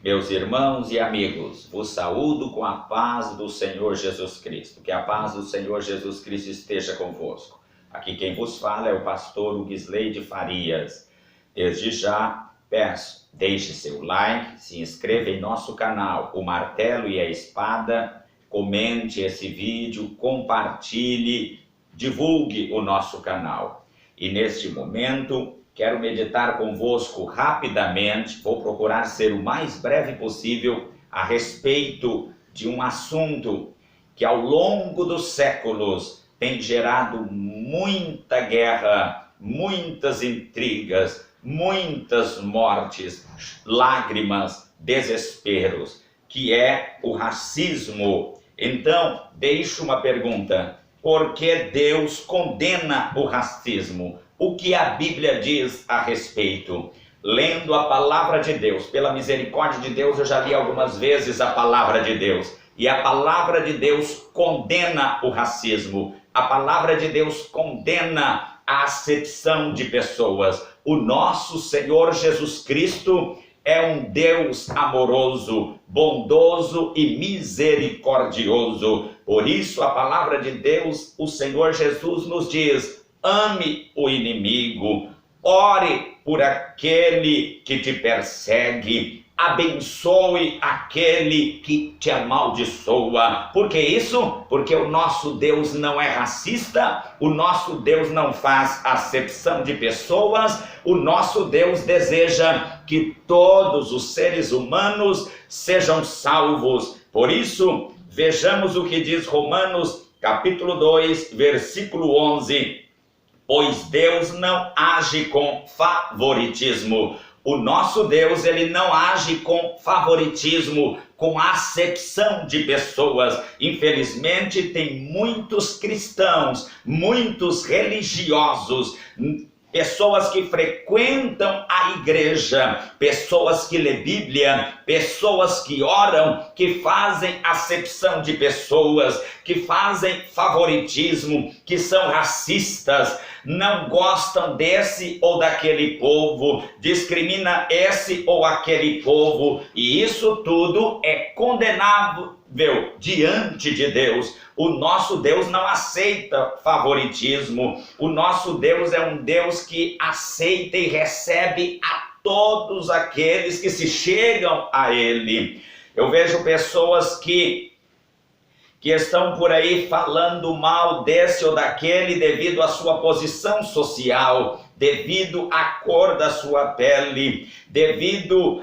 Meus irmãos e amigos, vos saúdo com a paz do Senhor Jesus Cristo. Que a paz do Senhor Jesus Cristo esteja convosco. Aqui quem vos fala é o pastor Uguisley de Farias. Desde já peço, deixe seu like, se inscreva em nosso canal, o Martelo e a Espada, comente esse vídeo, compartilhe, divulgue o nosso canal. E neste momento, quero meditar convosco rapidamente, vou procurar ser o mais breve possível, a respeito de um assunto que ao longo dos séculos tem gerado muita guerra, muitas intrigas, muitas mortes, lágrimas, desesperos, que é o racismo. Então, deixo uma pergunta: por que Deus condena o racismo? O que a Bíblia diz a respeito? Lendo a palavra de Deus, pela misericórdia de Deus, eu já li algumas vezes a palavra de Deus. E a palavra de Deus condena o racismo. A palavra de Deus condena a acepção de pessoas. O nosso Senhor Jesus Cristo é um Deus amoroso, bondoso e misericordioso. Por isso a palavra de Deus, o Senhor Jesus nos diz: ame o inimigo, ore por aquele que te persegue, abençoe aquele que te amaldiçoa. Por que isso? Porque o nosso Deus não é racista, o nosso Deus não faz acepção de pessoas, o nosso Deus deseja que todos os seres humanos sejam salvos. Por isso, vejamos o que diz Romanos capítulo 2, versículo 11. Pois Deus não age com favoritismo. O nosso Deus, ele não age com favoritismo, com acepção de pessoas. Infelizmente, tem muitos cristãos, muitos religiosos, pessoas que frequentam a igreja, pessoas que lêem Bíblia, pessoas que oram, que fazem acepção de pessoas, que fazem favoritismo, que são racistas, não gostam desse ou daquele povo, discrimina esse ou aquele povo, e isso tudo é condenável diante de Deus. O nosso Deus não aceita favoritismo. O nosso Deus é um Deus que aceita e recebe a todos aqueles que se chegam a Ele. Eu vejo pessoas que estão por aí falando mal desse ou daquele devido à sua posição social, devido à cor da sua pele, devido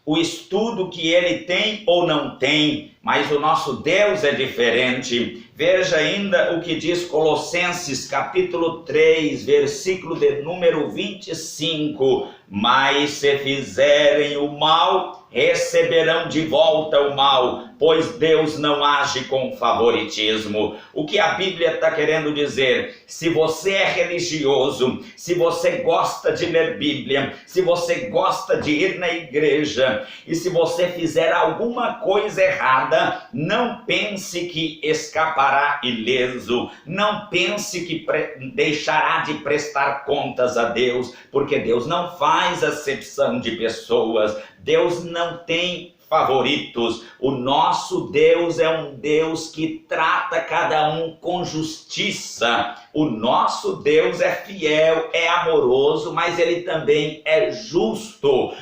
o estudo que ele tem ou não tem, mas o nosso Deus é diferente. Veja ainda o que diz Colossenses capítulo 3, versículo de número 25. Mas se fizerem o mal, receberão de volta o mal, pois Deus não age com favoritismo. O que a Bíblia está querendo dizer? Se você é religioso, se você gosta de ler Bíblia, se você gosta de ir na igreja, e se você fizer alguma coisa errada, não pense que escapará ileso, não pense que deixará de prestar contas a Deus, porque Deus não faz acepção de pessoas, Deus não tem favoritos. O nosso Deus é um Deus que trata cada um com justiça. O nosso Deus é fiel, é amoroso, mas ele também é justo.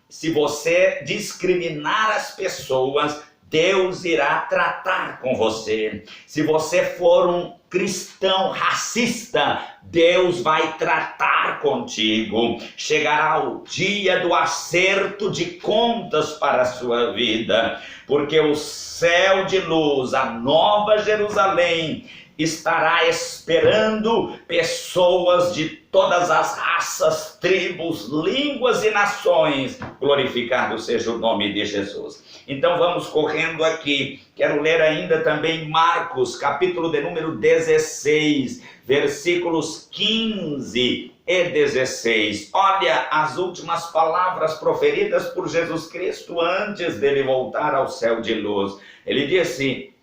Se você discriminar as pessoas, Deus irá tratar com você. Se você for um cristão racista, Deus vai tratar contigo. Chegará o dia do acerto de contas para a sua vida, porque o céu de luz, a nova Jerusalém, estará esperando pessoas de todas as raças, tribos, línguas e nações. Glorificado seja o nome de Jesus. Então vamos correndo aqui. Quero ler ainda também Marcos, capítulo de número 16, versículos 15 e 16. Olha as últimas palavras proferidas por Jesus Cristo antes dele voltar ao céu de luz. Ele disse,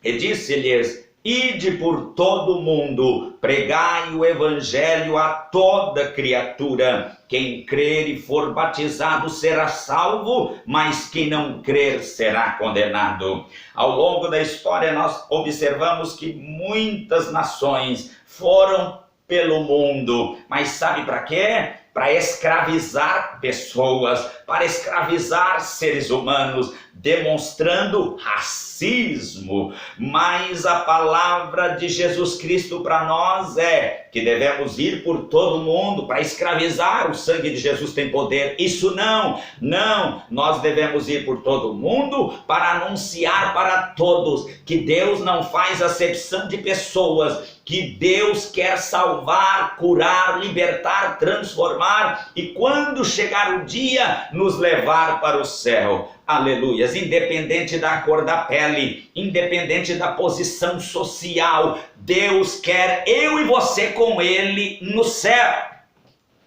e disse-lhes: Ide por todo o mundo, pregai o evangelho a toda criatura. Quem crer e for batizado será salvo, mas quem não crer será condenado. Ao longo da história nós observamos que muitas nações foram pelo mundo, mas sabe para quê? Para escravizar pessoas, para escravizar seres humanos, demonstrando racismo. Mas a palavra de Jesus Cristo para nós é que devemos ir por todo mundo para escravizar. O sangue de Jesus tem poder. Isso não, nós devemos ir por todo mundo para anunciar para todos que Deus não faz acepção de pessoas, que Deus quer salvar, curar, libertar, transformar e quando chegar o dia, nos levar para o céu. Aleluias, independente da cor da pele, independente da posição social, Deus quer eu e você com Ele no céu.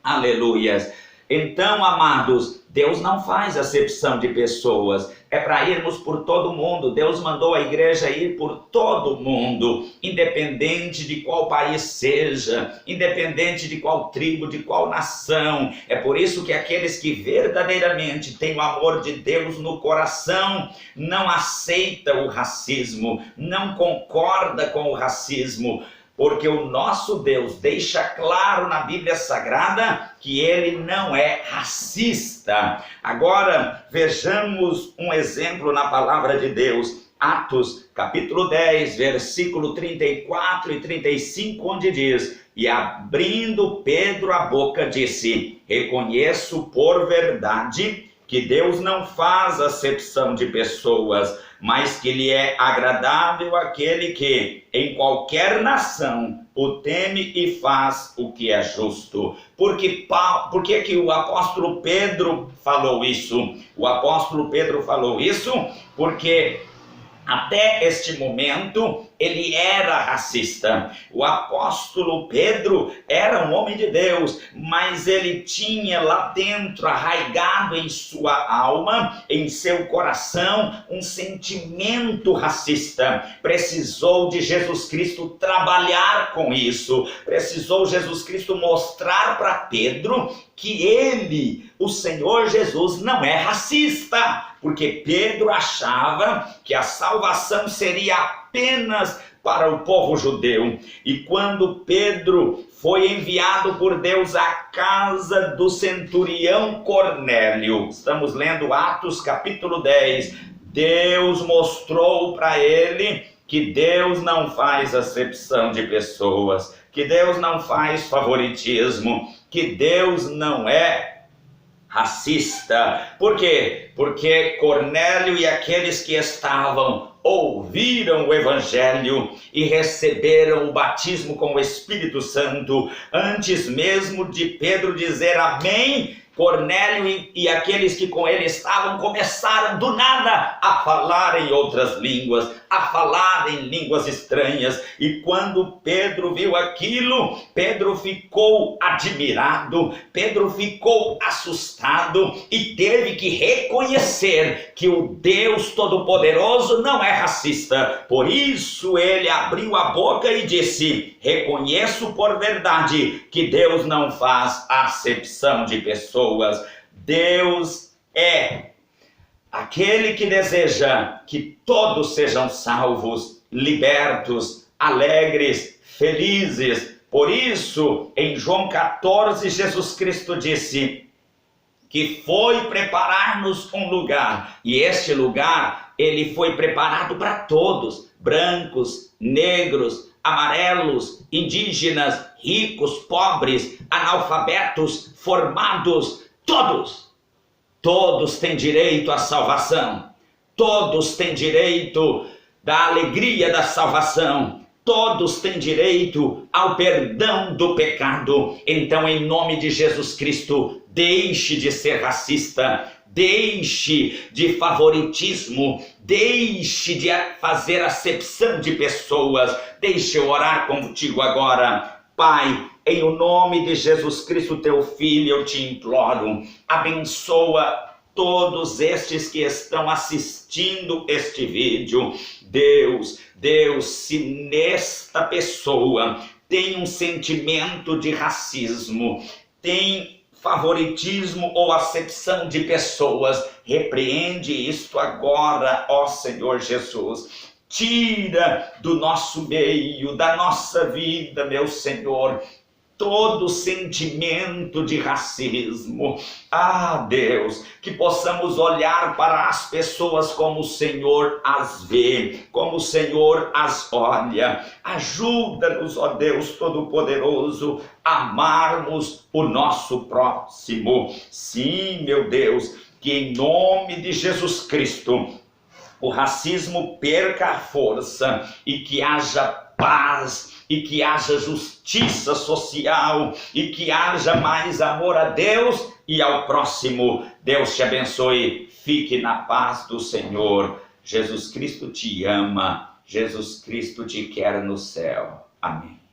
Aleluias. Então, amados, Deus não faz acepção de pessoas, é para irmos por todo mundo. Deus mandou a igreja ir por todo mundo, independente de qual país seja, independente de qual tribo, de qual nação. É por isso que aqueles que verdadeiramente têm o amor de Deus no coração, não aceitam o racismo, não concorda com o racismo, porque o nosso Deus deixa claro na Bíblia Sagrada que Ele não é racista. Agora, vejamos um exemplo na palavra de Deus. Atos, capítulo 10, versículo 34 e 35, onde diz: E abrindo Pedro a boca, disse: Reconheço por verdade que Deus não faz acepção de pessoas, mas que lhe é agradável aquele que, em qualquer nação, o teme e faz o que é justo. Por que que o apóstolo Pedro falou isso? O apóstolo Pedro falou isso porque até este momento ele era racista. O apóstolo Pedro era um homem de Deus, mas ele tinha lá dentro, arraigado em sua alma, em seu coração, um sentimento racista. Precisou de Jesus Cristo trabalhar com isso. Precisou Jesus Cristo mostrar para Pedro que ele, o Senhor Jesus, não é racista. Porque Pedro achava que a salvação seria apenas para o povo judeu. E quando Pedro foi enviado por Deus à casa do centurião Cornélio, estamos lendo Atos capítulo 10, Deus mostrou para ele que Deus não faz acepção de pessoas, que Deus não faz favoritismo, que Deus não é racista. Por quê? Porque Cornélio e aqueles que estavam ouviram o evangelho e receberam o batismo com o Espírito Santo antes mesmo de Pedro dizer amém. Cornélio e aqueles que com ele estavam começaram do nada a falar em outras línguas, a falar em línguas estranhas. E quando Pedro viu aquilo, Pedro ficou admirado, Pedro ficou assustado e teve que reconhecer que o Deus Todo-Poderoso não é racista. Por isso ele abriu a boca e disse: reconheço por verdade que Deus não faz acepção de pessoas. Deus é aquele que deseja que todos sejam salvos, libertos, alegres, felizes. Por isso, em João 14, Jesus Cristo disse que foi preparar-nos um lugar. E este lugar, ele foi preparado para todos, brancos, negros, amarelos, indígenas, ricos, pobres, analfabetos, formados, todos têm direito à salvação, todos têm direito da alegria da salvação, todos têm direito ao perdão do pecado. Então, em nome de Jesus Cristo, deixe de ser racista, deixe de favoritismo, deixe de fazer acepção de pessoas. Deixe eu orar contigo agora. Pai, em o nome de Jesus Cristo, teu Filho, eu te imploro, abençoa todos estes que estão assistindo este vídeo. Deus, se nesta pessoa tem um sentimento de racismo, tem favoritismo ou acepção de pessoas, repreende isto agora, ó Senhor Jesus. Tira do nosso meio, da nossa vida, meu Senhor, todo sentimento de racismo. Deus, que possamos olhar para as pessoas como o Senhor as vê, como o Senhor as olha. Ajuda-nos, ó Deus Todo-Poderoso, a amarmos o nosso próximo. Sim, meu Deus, que em nome de Jesus Cristo o racismo perca a força e que haja paz, e que haja justiça social, e que haja mais amor a Deus e ao próximo. Deus te abençoe, fique na paz do Senhor. Jesus Cristo te ama, Jesus Cristo te quer no céu. Amém.